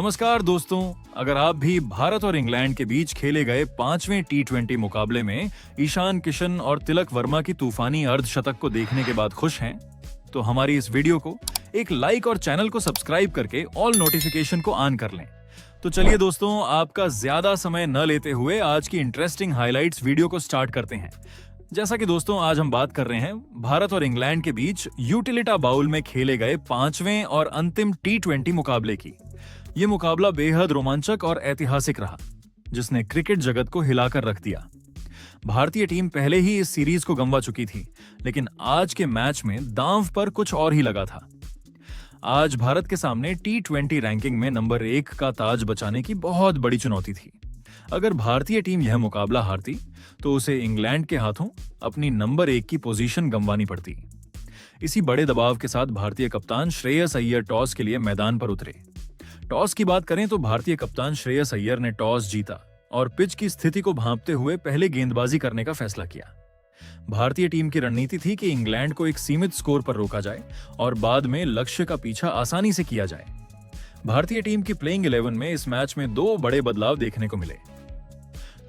नमस्कार दोस्तों, अगर आप भी भारत और इंग्लैंड के बीच खेले गए 5वें टी20 मुकाबले में ईशान किशन और तिलक वर्मा की तूफानी अर्धशतक को देखने के बाद खुश हैं, तो हमारी इस वीडियो को एक लाइक और चैनल को सब्सक्राइब करके ऑल नोटिफिकेशन को ऑन कर लें। तो चलिए दोस्तों, आपका ज्यादा समय न लेते हुए आज की इंटरेस्टिंग हाइलाइट्स वीडियो को स्टार्ट करते हैं। जैसा कि दोस्तों आज हम बात कर रहे हैं भारत और इंग्लैंड के बीच यूटिलिटा बाउल में खेले गए 5वें और अंतिम टी20 मुकाबले की। ये मुकाबला बेहद रोमांचक और ऐतिहासिक रहा, जिसने क्रिकेट जगत को हिलाकर रख दिया। भारतीय टीम पहले ही इस सीरीज को गंवा चुकी थी, लेकिन आज के मैच में दांव पर कुछ और ही लगा था। आज भारत के सामने टी20 रैंकिंग में नंबर 1 का ताज बचाने की बहुत बड़ी चुनौती थी। अगर भारतीय टीम यह मुकाबला हारती तो उसे इंग्लैंड के हाथों अपनी नंबर 1 की पोजीशन गंवानी पड़ती। इसी बड़े दबाव के साथ भारतीय कप्तान श्रेयस अय्यर टॉस के लिए मैदान पर उतरे। टॉस की बात करें तो भारतीय कप्तान श्रेयस अय्यर ने टॉस जीता और पिच की स्थिति को भांपते हुए पहले गेंदबाजी करने का फैसला किया। भारतीय टीम की रणनीति थी कि इंग्लैंड को एक सीमित स्कोर पर रोका जाए और बाद में लक्ष्य का पीछा आसानी से किया जाए। भारतीय टीम की प्लेइंग 11 में इस मैच में 2 बड़े बदलाव देखने को मिले।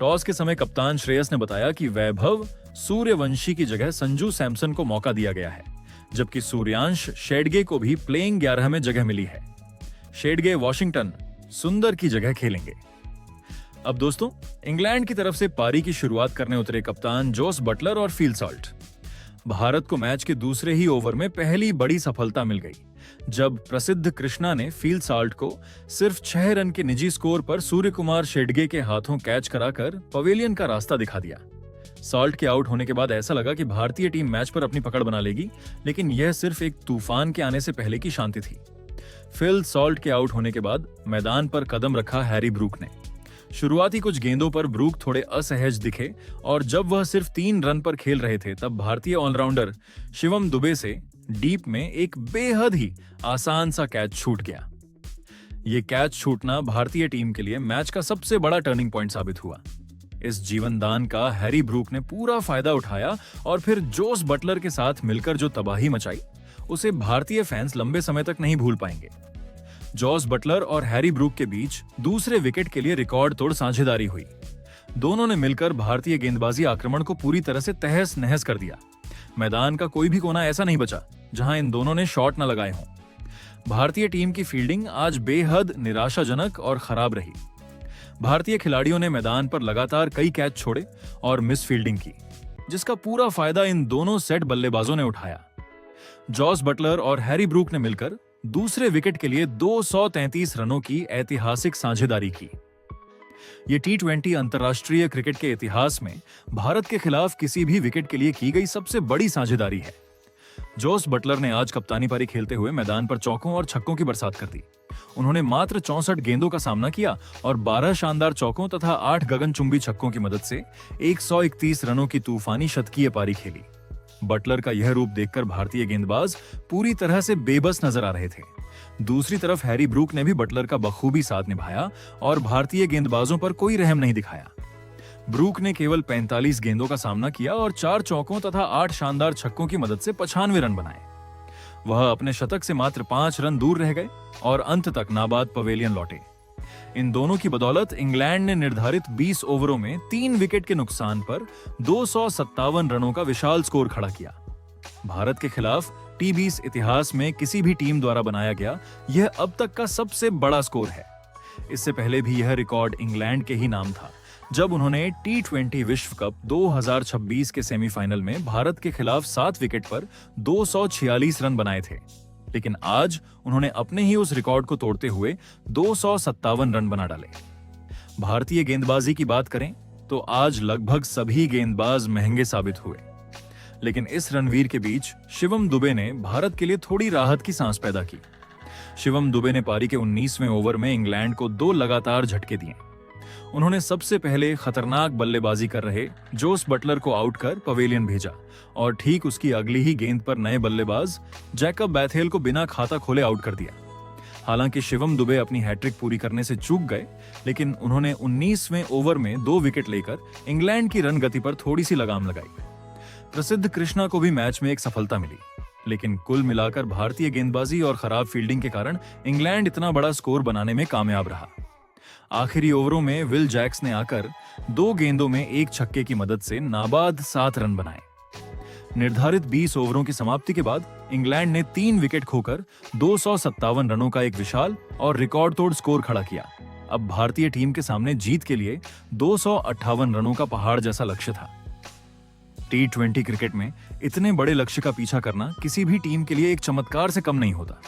टॉस के समय कप्तान श्रेयस ने बताया कि वैभव सूर्यवंशी की जगह संजू सैमसन को मौका दिया गया है, जबकि सूर्यांश शेडगे को भी प्लेइंग 11 में जगह मिली है। शेडगे वॉशिंगटन सुंदर की जगह खेलेंगे। अब दोस्तों, इंग्लैंड की तरफ से पारी की शुरुआत करने उतरे कप्तान जोस बटलर और फील सॉल्ट। भारत को मैच के दूसरे ही ओवर में पहली बड़ी सफलता मिल गई, जब प्रसिद्ध कृष्णा ने फील सॉल्ट को सिर्फ 6 रन के निजी स्कोर पर सूर्यकुमार शेडगे के हाथों कैच कराकर पवेलियन का रास्ता दिखा दिया। सॉल्ट के आउट होने के बाद ऐसा लगा कि भारतीय टीम मैच पर अपनी पकड़ बना लेगी, लेकिन यह सिर्फ एक तूफान के आने से पहले की शांति थी। फिल सॉल्ट के आउट होने के बाद मैदान पर कदम रखा हैरी ब्रूक ने। शुरुआती कुछ गेंदों पर ब्रूक थोड़े असहज दिखे और जब वह सिर्फ 3 रन पर खेल रहे थे, तब भारतीय ऑलराउंडर शिवम दुबे से डीप में एक बेहद ही आसान सा कैच छूट गया। यह कैच छूटना भारतीय टीम के लिए मैच का सबसे बड़ा टर्निंग पॉइंट साबित हुआ। इस जीवनदान का हैरी ब्रूक ने पूरा फायदा उठाया और फिर जोस बटलर के साथ मिलकर जो तबाही मचाई, उसे भारतीय फैंस लंबे समय तक नहीं भूल पाएंगे। जोस बटलर और हैरी ब्रूक के बीच दूसरे विकेट के लिए रिकॉर्ड तोड़ साझेदारी हुई। दोनों ने मिलकर भारतीय गेंदबाजी आक्रमण को पूरी तरह से तहस नहस कर दिया। मैदान का कोई भी कोना ऐसा नहीं बचा जहां इन दोनों ने शॉट न लगाए हों। भारतीय टीम की फील्डिंग आज बेहद निराशाजनक और खराब रही। भारतीय खिलाड़ियों ने मैदान पर लगातार कई कैच छोड़े और मिस फील्डिंग की, जिसका पूरा फायदा इन दोनों सेट बल्लेबाजों ने उठाया। जोस बटलर और हैरी ब्रूक ने मिलकर दूसरे विकेट के लिए 233 रनों की ऐतिहासिक साझेदारी की। ये टी20 अंतर्राष्ट्रीय क्रिकेट के इतिहास में भारत के खिलाफ किसी भी विकेट के लिए की गई सबसे बड़ी साझेदारी है। जोस बटलर ने आज कप्तानी पारी खेलते हुए मैदान पर चौकों और छक्कों की बरसात कर दी। उन्होंने मात्र 64 गेंदों का सामना किया और 12 शानदार चौकों तथा 8 गगनचुंबी छक्कों की मदद से 131 रनों की तूफानी शतकीय पारी खेली। बटलर का यह रूप देखकर भारतीय गेंदबाज पूरी तरह से बेबस नजर आ रहे थे। दूसरी तरफ हैरी ब्रूक ने भी बटलर का बखूबी साथ निभाया और भारतीय गेंदबाजों पर कोई रहम नहीं दिखाया। ब्रूक ने केवल 45 गेंदों का सामना किया और 4 चौकों तथा 8 शानदार छक्कों की मदद से 95 रन बनाए। वह अपने शतक से मात्र 5 रन दूर रह गए और अंत तक नाबाद पवेलियन लौटे। इन दोनों की बदौलत इंग्लैंड ने निर्धारित 20 ओवरों में 3 विकेट के नुकसान पर 257 रनों का विशाल स्कोर खड़ा किया। भारत के खिलाफ टी20 इतिहास में किसी भी टीम द्वारा बनाया गया यह अब तक का सबसे बड़ा स्कोर है। इससे पहले भी यह रिकॉर्ड इंग्लैंड के ही नाम था, जब उन्होंने टी20 विश्व कप 2026 के सेमीफाइनल में भारत के खिलाफ 7 विकेट पर 246 रन बनाए थे। लेकिन आज उन्होंने अपने ही उस रिकॉर्ड को तोड़ते हुए 257 रन बना डाले। भारतीय गेंदबाजी की बात करें तो आज लगभग सभी गेंदबाज महंगे साबित हुए, लेकिन इस रणवीर के बीच शिवम दुबे ने भारत के लिए थोड़ी राहत की सांस पैदा की। शिवम दुबे ने पारी के 19वें ओवर में इंग्लैंड को 2 लगातार झटके दिए। उन्होंने सबसे पहले खतरनाक बल्लेबाजी कर रहे जोस बटलर को आउट कर पवेलियन भेजा और ठीक उसकी अगली ही गेंद पर नए बल्लेबाज जैकब बैथेल को बिना खाता खोले आउट कर दिया। हालांकि शिवम दुबे अपनी हैट्रिक पूरी करने से चूक गए, लेकिन उन्होंने 19वें ओवर में 2 विकेट लेकर इंग्लैंड की रन गति पर थोड़ी सी लगाम लगाई। प्रसिद्ध कृष्णा को भी मैच में एक सफलता मिली। लेकिन कुल मिलाकर भारतीय गेंदबाजी और खराब फील्डिंग के कारण इंग्लैंड इतना बड़ा स्कोर बनाने में कामयाब रहा। आखिरी ओवरों में विल जैक्स ने आकर 2 गेंदों में 1 छक्के की मदद से नाबाद 7 रन बनाए। निर्धारित 20 ओवरों की समाप्ति के बाद इंग्लैंड ने 3 विकेट खोकर 257 रनों का एक विशाल और रिकॉर्ड तोड़ स्कोर खड़ा किया। अब भारतीय टीम के सामने जीत के लिए 258 रनों का पहाड़ जैसा लक्ष्य था। T20 क्रिकेट में इतने बड़े लक्ष्य का पीछा करना किसी भी टीम के लिए एक चमत्कार से कम नहीं होता।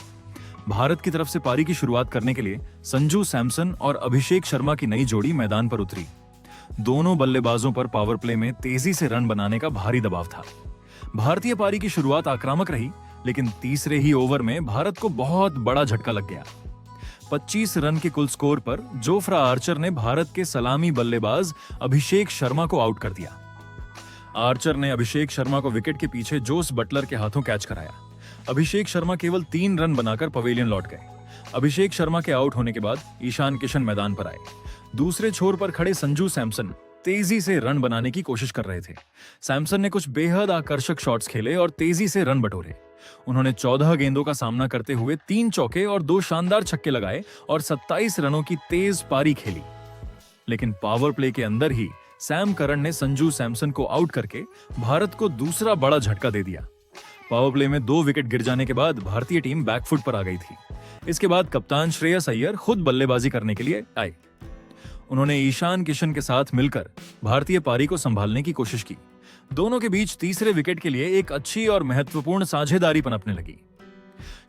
भारत की तरफ से पारी की शुरुआत करने के लिए संजू सैमसन और अभिषेक शर्मा की नई जोड़ी मैदान पर उतरी। दोनों बल्लेबाजों पर पावर प्ले में तेजी से रन बनाने का भारी दबाव था। भारतीय पारी की शुरुआत आक्रामक रही, लेकिन तीसरे ही ओवर में भारत को बहुत बड़ा झटका लग गया। 25 रन के कुल स्कोर पर जोफ्रा आर्चर ने भारत के सलामी बल्लेबाज अभिषेक शर्मा को आउट कर दिया। आर्चर ने अभिषेक शर्मा को विकेट के पीछे जोस बटलर के हाथों कैच कराया। अभिषेक शर्मा केवल 3 रन बनाकर पवेलियन लौट गए। अभिषेक शर्मा के आउट होने के बाद ईशान किशन मैदान पर आए। दूसरे छोर पर खड़े संजू सैमसन तेजी से रन बनाने की कोशिश कर रहे थे। सैमसन ने कुछ बेहद आकर्षक शॉट्स खेले और तेजी से रन बटोरे। उन्होंने 14 गेंदों का सामना करते हुए 3 चौके और 2 शानदार छक्के लगाए और 27 रनों की तेज पारी खेली। लेकिन पावर प्ले के अंदर ही सैम करन ने संजू सैमसन को आउट करके भारत को दूसरा बड़ा झटका दे दिया। पावर प्ले में 2 विकेट गिर जाने के बाद भारतीय टीम बैकफुट पर आ गई थी। इसके बाद कप्तान श्रेयस अय्यर खुद बल्लेबाजी करने के लिए आए। उन्होंने ईशान किशन के साथ मिलकर भारतीय पारी को संभालने की कोशिश की। दोनों के बीच तीसरे विकेट के लिए एक अच्छी और महत्वपूर्ण साझेदारी पनपने लगी।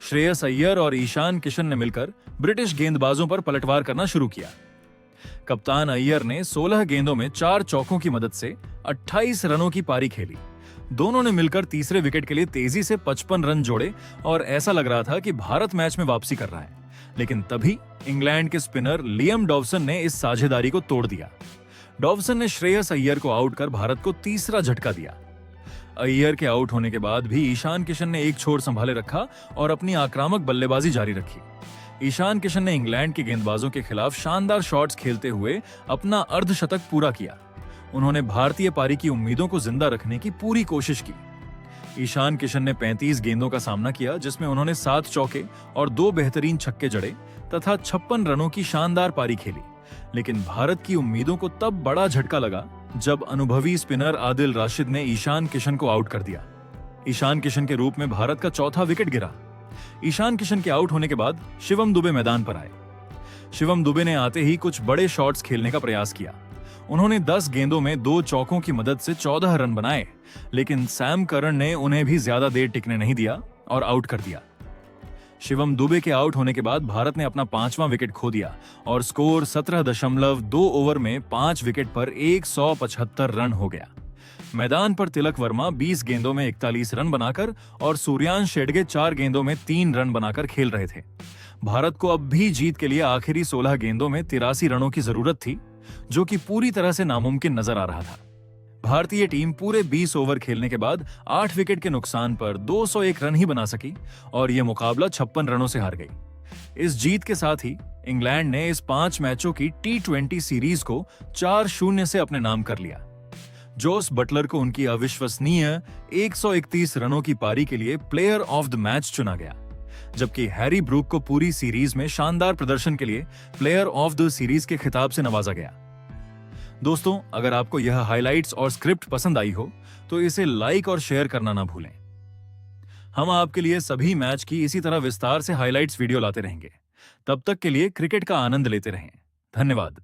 श्रेयस अय्यर और ईशान किशन ने मिलकर ब्रिटिश गेंदबाजों पर पलटवार करना शुरू किया। कप्तान अय्यर ने 16 गेंदों में 4 चौकों की मदद से 28 रनों की पारी खेली। दोनों ने मिलकर तीसरे विकेट के लिए तेजी से 55 रन जोड़े और ऐसा लग रहा था कि भारत मैच में वापसी कर रहा है। लेकिन तभी इंग्लैंड के स्पिनर लियम डॉवसन ने इस साझेदारी को तोड़ दिया। डॉवसन ने श्रेयस अय्यर को आउट कर भारत को तीसरा झटका दिया। अय्यर के आउट होने के बाद भी ईशान किशन ने एक छोर संभाले रखा और अपनी आक्रामक बल्लेबाजी जारी रखी। ईशान किशन ने इंग्लैंड के गेंदबाजों के खिलाफ शानदार शॉट्स खेलते हुए अपना अर्धशतक पूरा किया। उन्होंने भारतीय पारी की उम्मीदों को जिंदा रखने की पूरी कोशिश की। ईशान किशन ने 35 गेंदों का सामना किया, जिसमें उन्होंने 7 चौके और 2 बेहतरीन छक्के जड़े तथा 56 रनों की शानदार पारी खेली। लेकिन भारत की उम्मीदों को तब बड़ा झटका लगा जब अनुभवी स्पिनर आदिल राशिद ने ईशान किशन को आउट कर दिया। ईशान किशन के रूप में भारत का चौथा विकेट गिरा। ईशान किशन के आउट होने के बाद शिवम दुबे मैदान पर आए। शिवम दुबे ने आते ही कुछ बड़े शॉट्स खेलने का प्रयास किया। उन्होंने 10 गेंदों में 2 चौकों की मदद से 14 रन बनाए, लेकिन सैम करन ने उन्हें भी ज्यादा देर टिकने नहीं दिया और आउट कर दिया। शिवम दुबे के आउट होने के बाद भारत ने अपना 5वां विकेट खो दिया और स्कोर 17.2 ओवर में 5 विकेट पर 175 रन हो गया। मैदान पर तिलक वर्मा 20 गेंदों में 41 रन बनाकर और सूर्यांश शेडगे 4 गेंदों में 3 रन बनाकर खेल रहे थे। भारत को अब भी जीत के लिए आखिरी 16 गेंदों में 83 रनों की जरूरत थी, जो कि पूरी तरह से नामुमकिन नजर आ रहा था। भारतीय टीम पूरे 20 ओवर खेलने के बाद 8 विकेट के नुकसान पर 201 रन ही बना सकी और यह मुकाबला 56 रनों से हार गई। इस जीत के साथ ही इंग्लैंड ने इस 5 मैचों की T20 सीरीज को 4-0 से अपने नाम कर लिया। जोस बटलर को उनकी अविश्वसनीय 131 रनों की पारी के लिए प्लेयर ऑफ द मैच चुना गया, जबकि हैरी ब्रूक को पूरी सीरीज में शानदार प्रदर्शन के लिए प्लेयर ऑफ द सीरीज के खिताब से नवाजा गया। दोस्तों, अगर आपको यह हाइलाइट्स और स्क्रिप्ट पसंद आई हो तो इसे लाइक और शेयर करना ना भूलें। हम आपके लिए सभी मैच की इसी तरह विस्तार से हाइलाइट्स वीडियो लाते रहेंगे। तब तक के लिए क्रिकेट का आनंद लेते रहें। धन्यवाद।